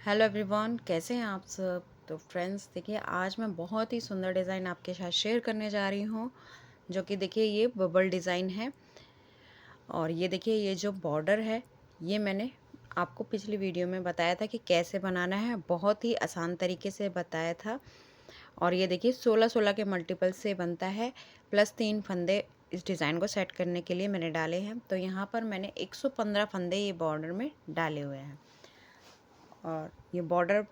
Hello everyone, कैसे हैं आप सब। तो फ्रेंड्स देखिए, आज मैं बहुत ही सुंदर डिज़ाइन आपके साथ शेयर करने जा रही हूँ, जो कि देखिए ये बबल डिज़ाइन है। और ये देखिए, ये जो बॉर्डर है, ये मैंने आपको पिछली वीडियो में बताया था कि कैसे बनाना है। बहुत ही आसान तरीके से बताया था। और ये देखिए 16-16 के मल्टीपल से बनता है, प्लस 3 फंदे इस डिज़ाइन को सेट करने के लिए मैंने डाले हैं। तो यहाँ पर मैंने 115 फंदे ये बॉर्डर में डाले हुए हैं। और ये बॉर्डर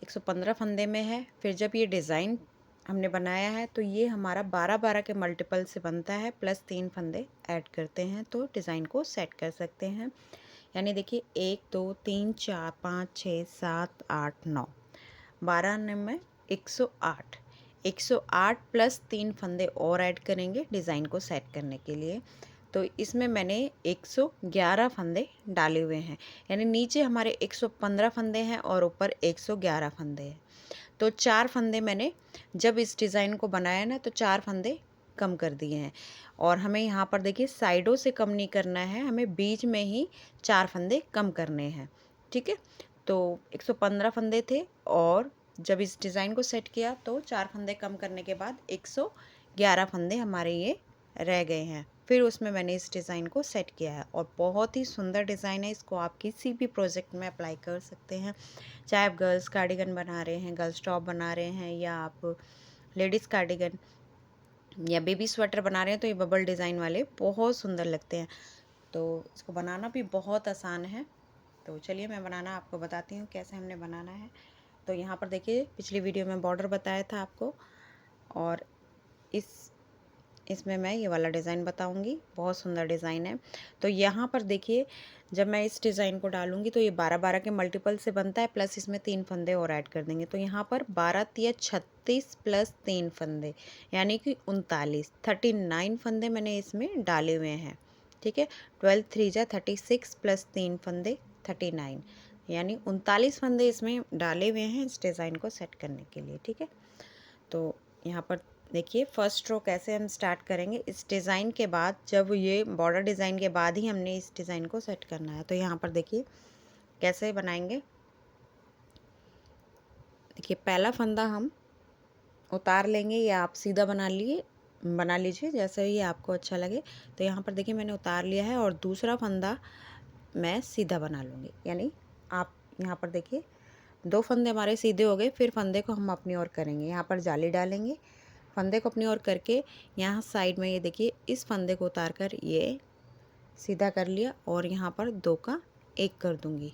115 फंदे में है। फिर जब ये डिज़ाइन हमने बनाया है तो ये हमारा 12-12 के मल्टीपल से बनता है, प्लस 3 फंदे ऐड करते हैं तो डिज़ाइन को सेट कर सकते हैं। यानी देखिए 1 2 3 4 5 6 7 8 9, 12 में 108, 108 प्लस 3 फंदे और ऐड करेंगे डिज़ाइन को सेट करने के लिए। तो इसमें मैंने 111 फंदे डाले हुए हैं। यानी नीचे हमारे 115 फंदे हैं और ऊपर 111 फंदे हैं। तो 4 फंदे मैंने जब इस डिज़ाइन को बनाया ना, तो 4 फंदे कम कर दिए हैं। और हमें यहाँ पर देखिए साइडों से कम नहीं करना है, हमें बीच में ही 4 फंदे कम करने हैं। ठीक है। तो 115 फंदे थे, और जब इस डिज़ाइन को सेट किया तो 4 फंदे कम करने के बाद 111 फंदे हमारे ये रह गए हैं। फिर उसमें मैंने इस डिज़ाइन को सेट किया है, और बहुत ही सुंदर डिज़ाइन है। इसको आप किसी भी प्रोजेक्ट में अप्लाई कर सकते हैं। चाहे आप गर्ल्स कार्डिगन बना रहे हैं, गर्ल्स टॉप बना रहे हैं, या आप लेडीज़ कार्डिगन या बेबी स्वेटर बना रहे हैं, तो ये बबल डिज़ाइन वाले बहुत सुंदर लगते हैं। तो इसको बनाना भी बहुत आसान है। तो चलिए मैं बनाना आपको बताती हूँ कैसे हमने बनाना है। तो यहाँ पर देखिए, पिछली वीडियो में बॉर्डर बताया था आपको, और इसमें मैं ये वाला डिज़ाइन बताऊंगी। बहुत सुंदर डिज़ाइन है। तो यहाँ पर देखिए, जब मैं इस डिज़ाइन को डालूंगी तो ये 12-12 के मल्टीपल से बनता है, प्लस इसमें 3 फंदे और ऐड कर देंगे। तो यहाँ पर 12 तिया 36 प्लस 3 फंदे, यानी कि 39 फंदे मैंने इसमें डाले हुए हैं। ठीक है। 12 3 जा 36 प्लस 3 फंदे 39, यानी 39 फंदे इसमें डाले हुए हैं इस डिज़ाइन को सेट करने के लिए। ठीक है। तो यहाँ पर देखिए, फर्स्ट रो कैसे हम स्टार्ट करेंगे इस डिज़ाइन के बाद। जब ये बॉर्डर डिज़ाइन के बाद ही हमने इस डिज़ाइन को सेट करना है। तो यहाँ पर देखिए कैसे बनाएंगे। देखिए, पहला फंदा हम उतार लेंगे, या आप सीधा बना लीजिए जैसे ही आपको अच्छा लगे। तो यहाँ पर देखिए मैंने उतार लिया है, और दूसरा फंदा मैं सीधा बना लूँगी। यानी आप यहाँ पर देखिए 2 फंदे हमारे सीधे हो गए। फिर फंदे को हम अपनी ओर करेंगे, यहाँ पर जाली डालेंगे, फंदे को अपनी ओर करके यहाँ साइड में ये देखिए इस फंदे को उतार कर ये सीधा कर लिया, और यहाँ पर 2 का 1 कर दूंगी।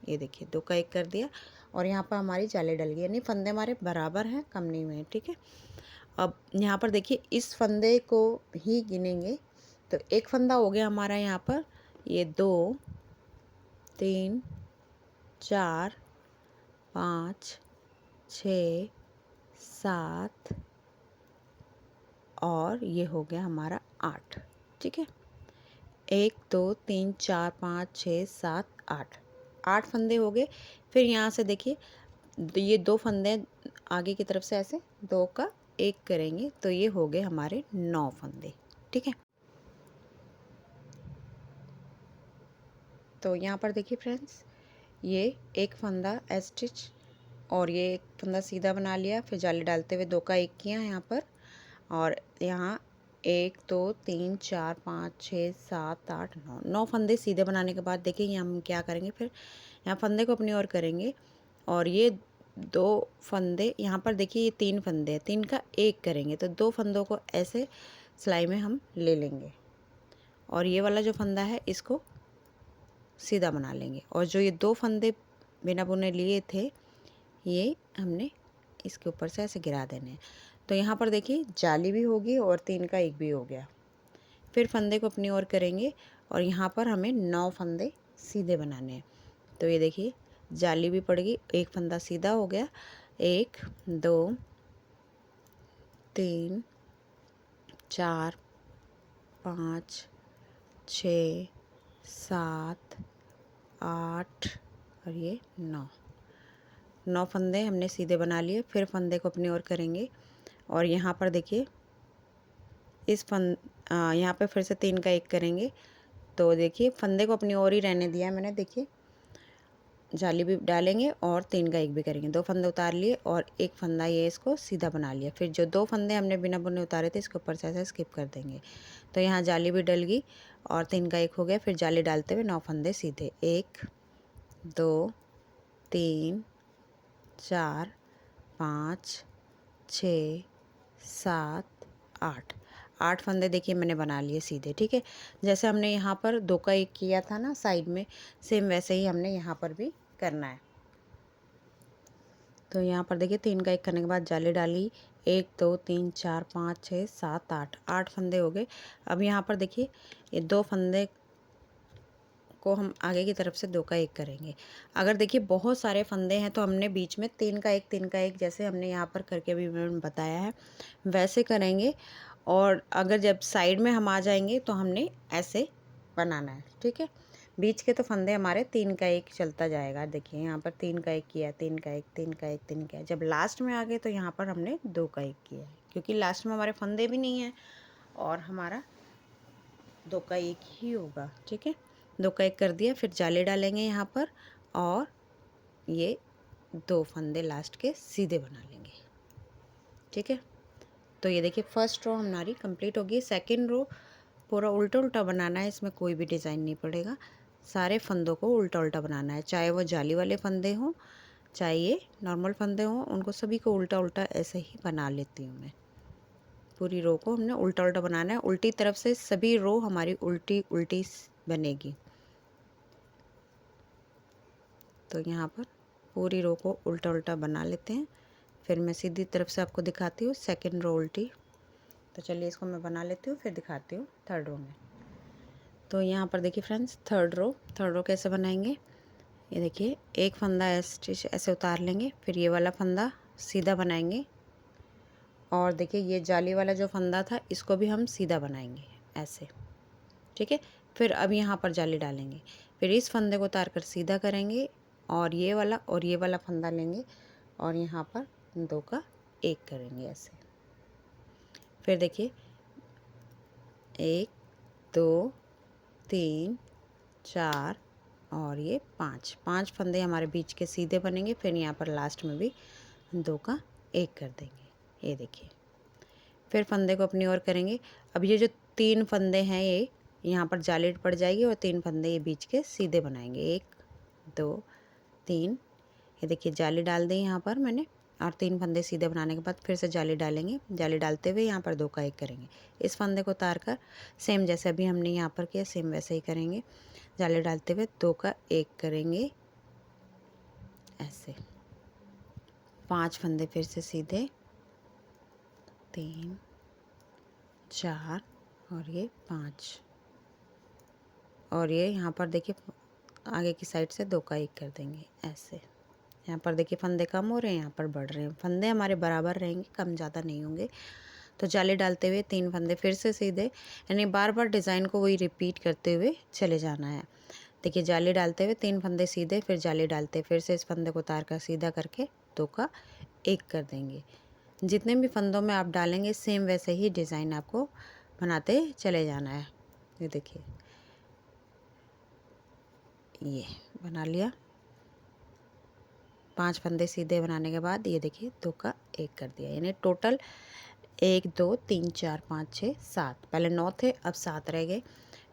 ये देखिए 2 का 1 कर दिया, और यहाँ पर हमारी जाली डल गई, यानी फंदे हमारे बराबर हैं, कम नहीं हुए हैं। ठीक है। अब यहाँ पर देखिए इस फंदे को ही गिनेंगे। तो एक फंदा हो गया हमारा यहाँ पर, ये 2 3 4 5 6 7, और ये हो गया हमारा 8। ठीक है। 1 2 3 4 5 6 7 8, 8 फंदे हो गए। फिर यहाँ से देखिए ये 2 फंदे आगे की तरफ से ऐसे 2 का 1 करेंगे, तो ये हो गए हमारे 9 फंदे। ठीक है। तो यहाँ पर देखिए फ्रेंड्स, ये एक फंदा स्टिच, और ये एक फंदा सीधा बना लिया। फिर जाली डालते हुए 2 का 1 किया यहाँ पर, और यहाँ 1 2 3 4 5 6 7 8 9, 9 फंदे सीधे बनाने के बाद देखिए ये हम क्या करेंगे। फिर यहाँ फंदे को अपनी ओर करेंगे, और ये 2 फंदे यहाँ पर देखिए, ये 3 फंदे हैं, 3 का 1 करेंगे, तो 2 फंदों को ऐसे सिलाई में हम ले लेंगे, और ये वाला जो फंदा है इसको सीधा बना लेंगे। और जो ये 2 फंदे बिना बुने लिए थे, ये हमने इसके ऊपर से ऐसे गिरा देने हैं। तो यहाँ पर देखिए जाली भी होगी और 3 का 1 भी हो गया। फिर फंदे को अपनी ओर करेंगे, और यहाँ पर हमें 9 फंदे सीधे बनाने हैं। तो ये देखिए जाली भी पड़ गई, एक फंदा सीधा हो गया। 1 2 3 4 5 6 7 8, और ये 9 फंदे हमने सीधे बना लिए। फिर फंदे को अपनी ओर करेंगे, और यहाँ पर देखिए यहाँ पे फिर से 3 का 1 करेंगे। तो देखिए फंदे को अपनी ओर ही रहने दिया है मैंने। देखिए जाली भी डालेंगे और 3 का 1 भी करेंगे। 2 फंदे उतार लिए और 1 फंदा ये इसको सीधा बना लिया। फिर जो 2 फंदे हमने बिना बुने उतारे थे इसके ऊपर से ऐसे स्किप कर देंगे। तो यहाँ जाली भी डल गई और 3 का 1 हो गया। फिर जाली डालते हुए 9 फंदे सीधे, 1 2 3 4 5 6 7 8 8 फंदे देखिए मैंने बना लिए सीधे। ठीक है, जैसे हमने यहाँ पर 2 का 1 किया था ना साइड में, सेम वैसे ही हमने यहाँ पर भी करना है। तो यहाँ पर देखिए 3 का 1 करने के बाद जाली डाली, 1 2 3 4 5 6 7 8 8 फंदे हो गए। अब यहाँ पर देखिए ये 2 फंदे को हम आगे की तरफ से 2 का 1 करेंगे। अगर देखिए बहुत सारे फंदे हैं तो हमने बीच में 3 का 1 3 का 1 जैसे हमने यहाँ पर करके अभी मैंने बताया है वैसे करेंगे। और अगर जब साइड में हम आ जाएंगे तो हमने ऐसे बनाना है। ठीक है, बीच के तो फंदे हमारे 3 का 1 चलता जाएगा। देखिए यहाँ पर 3 का 1 किया, 3 का 1 3 का 1 3 का 1, जब लास्ट में आ गए तो यहाँ पर हमने 2 का 1 किया है, क्योंकि लास्ट में हमारे फंदे भी नहीं हैं और हमारा 2 का 1 ही होगा। ठीक है, 2 का 1 कर दिया। फिर जाली डालेंगे यहाँ पर और ये 2 फंदे लास्ट के सीधे बना लेंगे। ठीक है, तो ये देखिए फर्स्ट रो हमारी कंप्लीट होगी। सेकंड रो पूरा उल्टा उल्टा बनाना है, इसमें कोई भी डिज़ाइन नहीं पड़ेगा। सारे फंदों को उल्टा उल्टा बनाना है, चाहे वो जाली वाले फंदे हों चाहे ये नॉर्मल फंदे हों, उनको सभी को उल्टा उल्टा ऐसे ही बना लेती हूँ मैं। पूरी रो को हमने उल्टा उल्टा बनाना है, उल्टी तरफ से सभी रो हमारी उल्टी उल्टी बनेगी। तो यहाँ पर पूरी रो को उल्टा उल्टा बना लेते हैं। फिर मैं सीधी तरफ से आपको दिखाती हूँ सेकंड रो उल्टी। तो चलिए इसको मैं बना लेती हूँ, फिर दिखाती हूँ थर्ड रो में। तो यहाँ पर देखिए फ्रेंड्स थर्ड रो कैसे बनाएंगे। ये देखिए एक फंदा स्टिच ऐसे उतार लेंगे, फिर ये वाला फंदा सीधा बनाएंगे और देखिए ये जाली वाला जो फंदा था इसको भी हम सीधा बनाएंगे ऐसे। ठीक है, फिर अब यहाँ पर जाली डालेंगे, फिर इस फंदे को उतार कर सीधा करेंगे और ये वाला फंदा लेंगे और यहाँ पर 2 का 1 करेंगे ऐसे। फिर देखिए 1 2 3 4 और ये 5 फंदे हमारे बीच के सीधे बनेंगे। फिर यहाँ पर लास्ट में भी 2 का 1 कर देंगे। ये देखिए फिर फंदे को अपनी ओर करेंगे। अब ये जो 3 फंदे हैं ये यहाँ पर जाली पड़ जाएगी और 3 फंदे ये बीच के सीधे बनाएंगे, 1 2 3। ये देखिए जाली डाल दी यहाँ पर मैंने और 3 फंदे सीधे बनाने के बाद फिर से जाली डालेंगे। जाली डालते हुए यहाँ पर 2 का 1 करेंगे। इस फंदे को उतार कर सेम जैसे अभी हमने यहाँ पर किया सेम वैसे ही करेंगे। जाली डालते हुए 2 का 1 करेंगे ऐसे। 5 फंदे फिर से सीधे, 3 4 और ये 5 और ये यहाँ पर देखिए आगे की साइड से 2 का 1 कर देंगे ऐसे। यहाँ पर देखिए फंदे कम हो रहे हैं, यहाँ पर बढ़ रहे हैं। फंदे हमारे बराबर रहेंगे, कम ज़्यादा नहीं होंगे। तो जाली डालते हुए 3 फंदे फिर से सीधे, यानी बार बार डिज़ाइन को वही रिपीट करते हुए चले जाना है। देखिए जाली डालते हुए 3 फंदे सीधे, फिर जाली डालते फिर से इस फंदे को उतार कर सीधा करके 2 का 1 कर देंगे। जितने भी फंदों में आप डालेंगे सेम वैसे ही डिज़ाइन आपको बनाते चले जाना है। ये देखिए ये बना लिया। 5 फंदे सीधे बनाने के बाद ये देखिए 2 का 1 कर दिया, यानी टोटल 1 2 3 4 5 6 7, पहले 9 थे अब 7 रह गए।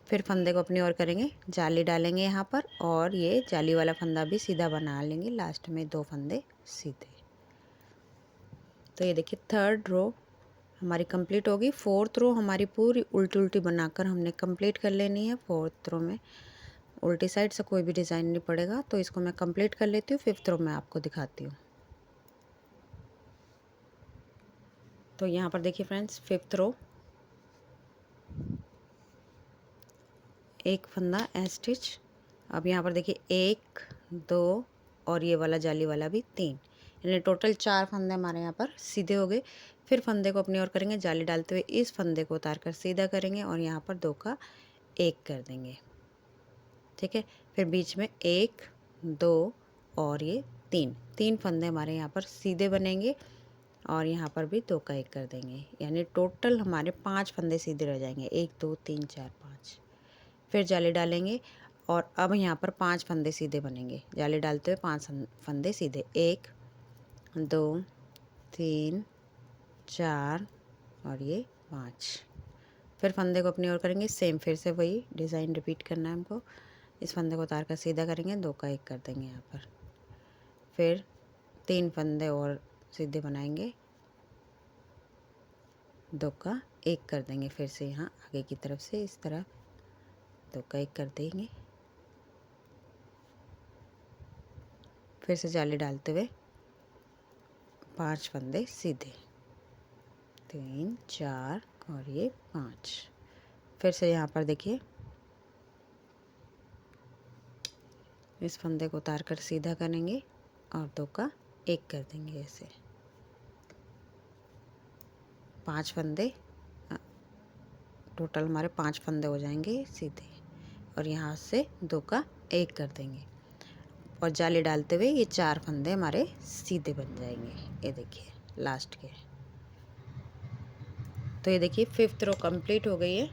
फिर फंदे को अपनी ओर करेंगे, जाली डालेंगे यहाँ पर और ये जाली वाला फंदा भी सीधा बना लेंगे, लास्ट में 2 फंदे सीधे। तो ये देखिए थर्ड रो हमारी कंप्लीट होगी। फोर्थ रो हमारी पूरी उल्टी उल्टी बनाकर हमने कंप्लीट कर लेनी है। फोर्थ रो में उल्टी साइड से कोई भी डिज़ाइन नहीं पड़ेगा, तो इसको मैं कंप्लीट कर लेती हूँ। फिफ्थ रो में आपको दिखाती हूँ। तो यहाँ पर देखिए फ्रेंड्स फिफ्थ रो, एक फंदा स्टिच। अब यहाँ पर देखिए 1 2 और ये वाला जाली वाला भी 3, यानी टोटल 4 फंदे हमारे यहाँ पर सीधे हो गए। फिर फंदे को अपनी ओर करेंगे, जाली डालते हुए इस फंदे को उतार कर सीधा करेंगे और यहाँ पर 2 का 1 कर देंगे। ठीक है, फिर बीच में 1 2 और ये 3 फंदे हमारे यहाँ पर सीधे बनेंगे और यहाँ पर भी 2 का 1 कर देंगे, यानी टोटल हमारे 5 फंदे सीधे रह जाएंगे, 1 2 3 4 5। फिर जाली डालेंगे और अब यहाँ पर 5 फंदे सीधे बनेंगे, जाली डालते हुए 5 फंदे सीधे, 1 2 3 4 और ये 5। फिर फंदे को अपनी ओर करेंगे, सेम फिर से वही डिज़ाइन रिपीट करना है हमको। इस फंदे को उतार कर सीधा करेंगे, 2 का 1 कर देंगे यहाँ पर। फिर 3 फंदे और सीधे बनाएंगे, 2 का 1 कर देंगे। फिर से यहाँ आगे की तरफ से इस तरफ 2 का 1 कर देंगे। फिर से जाली डालते हुए 5 फंदे सीधे, 3 4 और ये 5। फिर से यहाँ पर देखिए इस फंदे को उतार कर सीधा करेंगे और 2 का 1 कर देंगे। ऐसे 5 फंदे, टोटल हमारे 5 फंदे हो जाएंगे सीधे, और यहाँ से 2 का 1 कर देंगे और जाली डालते हुए ये 4 फंदे हमारे सीधे बन जाएंगे। ये देखिए लास्ट के। तो ये देखिए 5th रो कंप्लीट हो गई है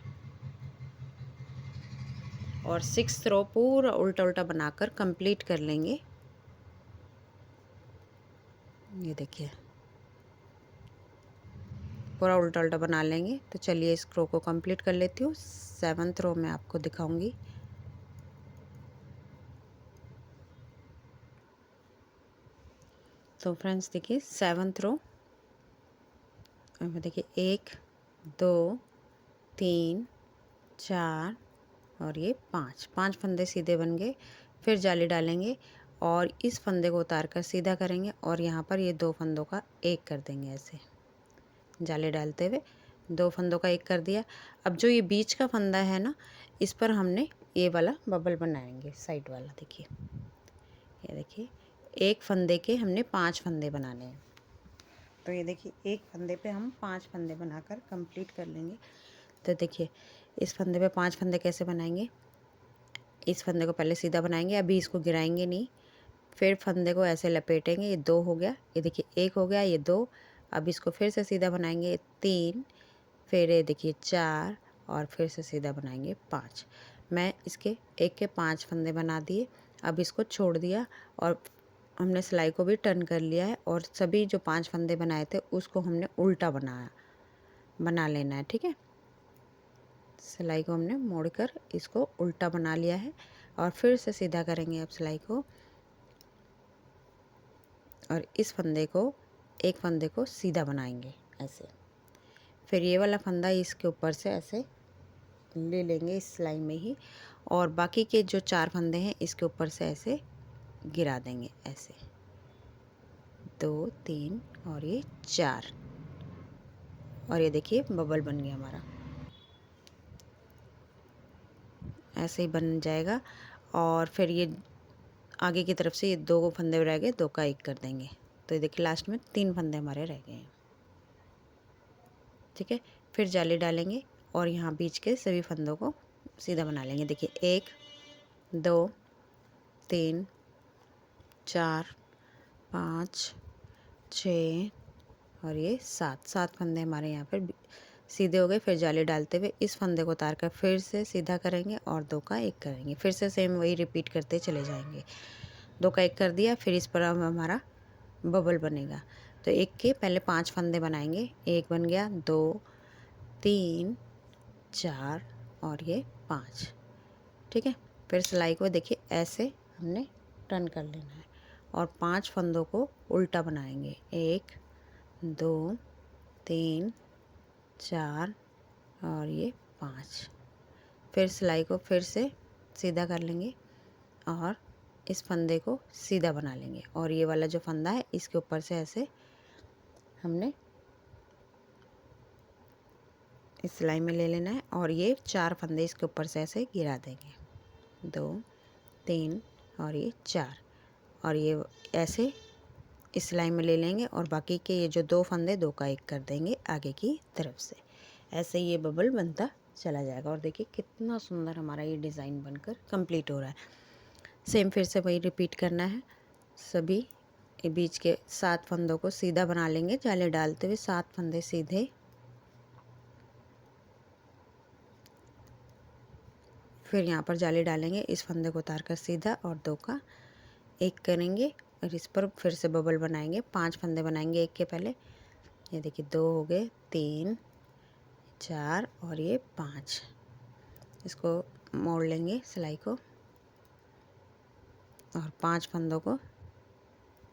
और 6th रो पूरा उल्टा उल्टा बनाकर कंप्लीट कर लेंगे। ये देखिए पूरा उल्टा उल्टा बना लेंगे। तो चलिए इस रो को कंप्लीट कर लेती हूँ। 7th रो में आपको दिखाऊंगी। तो फ्रेंड्स देखिए 7th रो में देखिए 1 2 3 4 और ये 5 फंदे सीधे बन गए। फिर जाली डालेंगे और इस फंदे को उतार कर सीधा करेंगे और यहाँ पर ये 2 फंदों का 1 कर देंगे। ऐसे जाली डालते हुए 2 फंदों का 1 कर दिया। अब जो ये बीच का फंदा है ना, इस पर हमने ये वाला बबल बनाएंगे, साइड वाला। देखिए ये देखिए एक फंदे के हमने 5 फंदे बनाने हैं। तो ये देखिए एक फंदे पे हम 5 फंदे बनाकर कंप्लीट कर लेंगे। तो देखिए इस फंदे पे 5 फंदे कैसे बनाएंगे। इस फंदे को पहले सीधा बनाएंगे, अभी इसको गिराएंगे नहीं। फिर फंदे को ऐसे लपेटेंगे, ये 2 हो गया, ये देखिए 1 हो गया, ये 2। अब इसको फिर से सीधा बनाएंगे 3, फिर ये देखिए 4 और फिर से सीधा बनाएंगे 5। मैं इसके 1 के 5 फंदे बना दिए। अब इसको छोड़ दिया और हमने सिलाई को भी टर्न कर लिया है और सभी जो 5 फंदे बनाए थे उसको हमने उल्टा बना लेना है। ठीक है, सिलाई को हमने मोड़कर इसको उल्टा बना लिया है और फिर से सीधा करेंगे अब सिलाई को, और इस फंदे को एक फंदे को सीधा बनाएंगे ऐसे। फिर ये वाला फंदा इसके ऊपर से ऐसे ले लेंगे इस सिलाई में ही, और बाकी के जो 4 फंदे हैं इसके ऊपर से ऐसे गिरा देंगे। ऐसे 2 3 और ये 4, और ये देखिए बबल बन गया हमारा। ऐसे ही बन जाएगा। और फिर ये आगे की तरफ से ये 2 फंदे रह गए, 2 का 1 कर देंगे। तो ये देखिए लास्ट में 3 फंदे हमारे रह गए हैं। ठीक है, फिर जाली डालेंगे और यहाँ बीच के सभी फंदों को सीधा बना लेंगे। देखिए 1 2 3 4 5 6 और ये 7 फंदे हमारे यहाँ पर सीधे हो गए। फिर जाली डालते हुए इस फंदे को उतार कर फिर से सीधा करेंगे और 2 का 1 करेंगे। फिर से सेम वही रिपीट करते चले जाएंगे। 2 का 1 कर दिया, फिर इस पर अब हमारा बबल बनेगा। तो 1 के पहले 5 फंदे बनाएंगे। 1 बन गया, 2 3 4 और ये 5। ठीक है, फिर सिलाई को देखिए ऐसे हमने टर्न कर लेना है और 5 फंदों को उल्टा बनाएंगे। 1 2 3 4 और ये 5। फिर सिलाई को फिर से सीधा कर लेंगे और इस फंदे को सीधा बना लेंगे, और ये वाला जो फंदा है इसके ऊपर से ऐसे हमने इस सिलाई में ले लेना है और ये 4 फंदे इसके ऊपर से ऐसे गिरा देंगे। 2 3 और ये 4, और ये ऐसे इस सिलाई में ले लेंगे और बाकी के ये जो 2 फंदे 2 का 1 कर देंगे आगे की तरफ से। ऐसे ये बबल बनता चला जाएगा। और देखिए कितना सुंदर हमारा ये डिज़ाइन बनकर कंप्लीट हो रहा है। सेम फिर से वही रिपीट करना है। सभी बीच के 7 फंदों को सीधा बना लेंगे, जाले डालते हुए 7 फंदे सीधे। फिर यहाँ पर जाली डालेंगे, इस फंदे को उतार कर सीधा और 2 का 1 करेंगे और इस पर फिर से बबल बनाएंगे। 5 फंदे बनाएंगे एक के पहले। ये देखिए 2 हो गए, 3 4 और ये 5। इसको मोड़ लेंगे सिलाई को और 5 फंदों को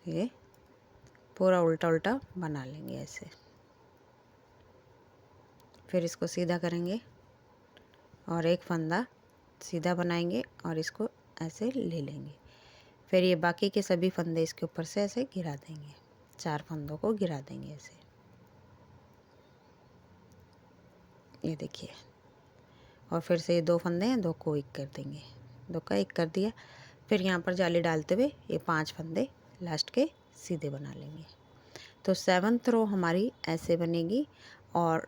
ये पूरा उल्टा उल्टा बना लेंगे ऐसे। फिर इसको सीधा करेंगे और एक फंदा सीधा बनाएंगे और इसको ऐसे ले लेंगे। फिर ये बाकी के सभी फंदे इसके ऊपर से ऐसे गिरा देंगे। 4 फंदों को गिरा देंगे ऐसे। ये देखिए, और फिर से ये 2 फंदे हैं, 2 को 1 कर देंगे। 2 का 1 कर दिया। फिर यहाँ पर जाली डालते हुए ये 5 फंदे लास्ट के सीधे बना लेंगे। तो 7th रो हमारी ऐसे बनेगी और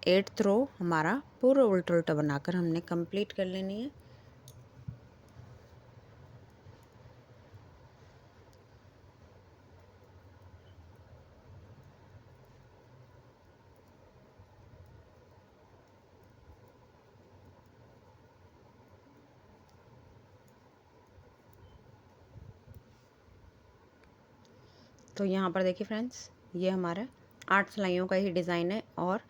8th रो हमारा पूरा उल्टा उल्टा बनाकर हमने कंप्लीट कर लेनी है। तो यहाँ पर देखिए फ्रेंड्स, ये हमारा 8 सिलाइयों का ही डिज़ाइन है और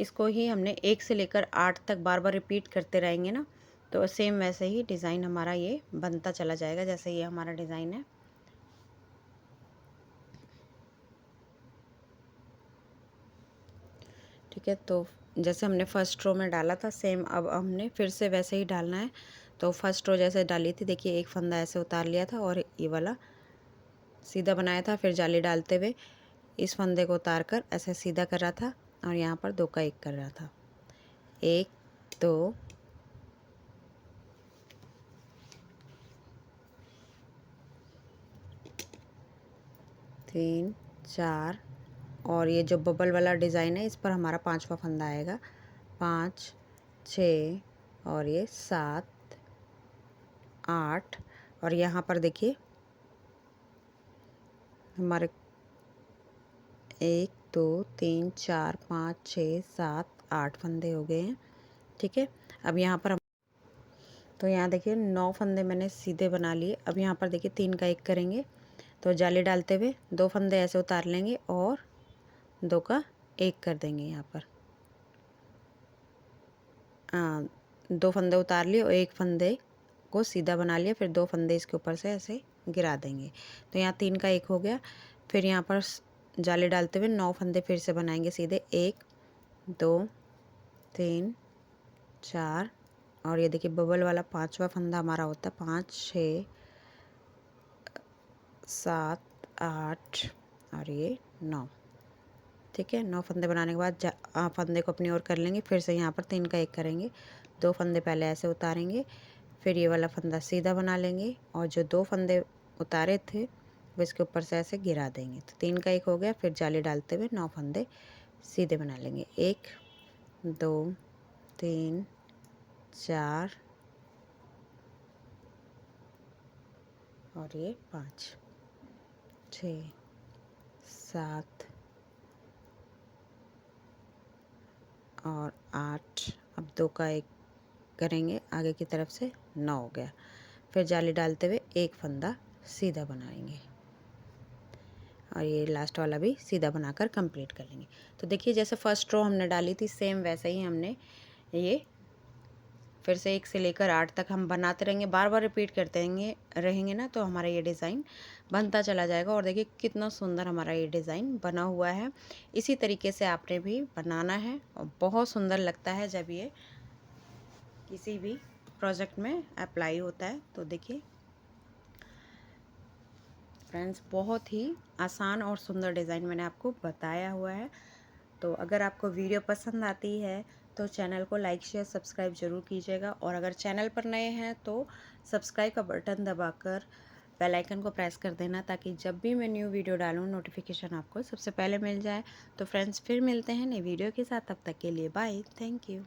इसको ही हमने 1 से लेकर 8 तक बार बार रिपीट करते रहेंगे ना, तो सेम वैसे ही डिज़ाइन हमारा ये बनता चला जाएगा जैसे ये हमारा डिज़ाइन है। ठीक है, तो जैसे हमने फर्स्ट रो में डाला था सेम अब हमने फिर से वैसे ही डालना है। तो फर्स्ट रो जैसे डाली थी, देखिए एक फंदा ऐसे उतार लिया था और ये वाला सीधा बनाया था। फिर जाली डालते हुए इस फंदे को उतार कर ऐसे सीधा कर रहा था और यहाँ पर 2 का 1 कर रहा था। 1 2 3 4 और ये जो बबल वाला डिज़ाइन है इस पर हमारा 5वां फंदा आएगा। 5 6 और ये 7 8 और यहाँ पर देखिए हमारे 1 2 3 4 5 6 7 8 फंदे हो गए हैं। ठीक है, अब यहाँ पर तो यहाँ देखिए 9 फंदे मैंने सीधे बना लिए। अब यहाँ पर देखिए 3 का 1 करेंगे, तो जाली डालते हुए 2 फंदे ऐसे उतार लेंगे और 2 का 1 कर देंगे। यहाँ पर 2 फंदे उतार लिए और 1 फंदे को सीधा बना लिया। फिर 2 फंदे इसके ऊपर से ऐसे गिरा देंगे। तो यहाँ 3 का 1 हो गया। फिर यहाँ पर जाली डालते हुए 9 फंदे फिर से बनाएंगे सीधे। 1 2 3 4 और ये देखिए बबल वाला 5वां फंदा हमारा होता है। 5 6 7 8 और ये 9। ठीक है, 9 फंदे बनाने के बाद फंदे को अपनी ओर कर लेंगे। फिर से यहाँ पर 3 का 1 करेंगे, 2 फंदे पहले ऐसे उतारेंगे। फिर ये वाला फंदा सीधा बना लेंगे और जो 2 फंदे उतारे थे वो इसके ऊपर से ऐसे गिरा देंगे। तो 3 का 1 हो गया। फिर जाली डालते हुए 9 फंदे सीधे बना लेंगे। 1 2 3 4 और ये 5 6 7 और 8। अब 2 का 1 करेंगे आगे की तरफ से, 9 हो गया। फिर जाली डालते हुए 1 फंदा सीधा बनाएंगे और ये लास्ट वाला भी सीधा बनाकर कंप्लीट कर लेंगे। तो देखिए जैसे फर्स्ट रो हमने डाली थी सेम वैसे ही हमने ये फिर से 1 से लेकर 8 तक हम बनाते रहेंगे, बार बार रिपीट करते रहेंगे ना, तो हमारा ये डिज़ाइन बनता चला जाएगा। और देखिए कितना सुंदर हमारा ये डिज़ाइन बना हुआ है। इसी तरीके से आपने भी बनाना है और बहुत सुंदर लगता है जब ये किसी भी प्रोजेक्ट में अप्लाई होता है। तो देखिए फ्रेंड्स, बहुत ही आसान और सुंदर डिज़ाइन मैंने आपको बताया हुआ है। तो अगर आपको वीडियो पसंद आती है तो चैनल को लाइक शेयर सब्सक्राइब ज़रूर कीजिएगा और अगर चैनल पर नए हैं तो सब्सक्राइब का बटन दबाकर बेल आइकन को प्रेस कर देना ताकि जब भी मैं न्यू वीडियो डालूँ नोटिफिकेशन आपको सबसे पहले मिल जाए। तो फ्रेंड्स फिर मिलते हैं नई वीडियो के साथ, तब तक के लिए बाय, थैंक यू।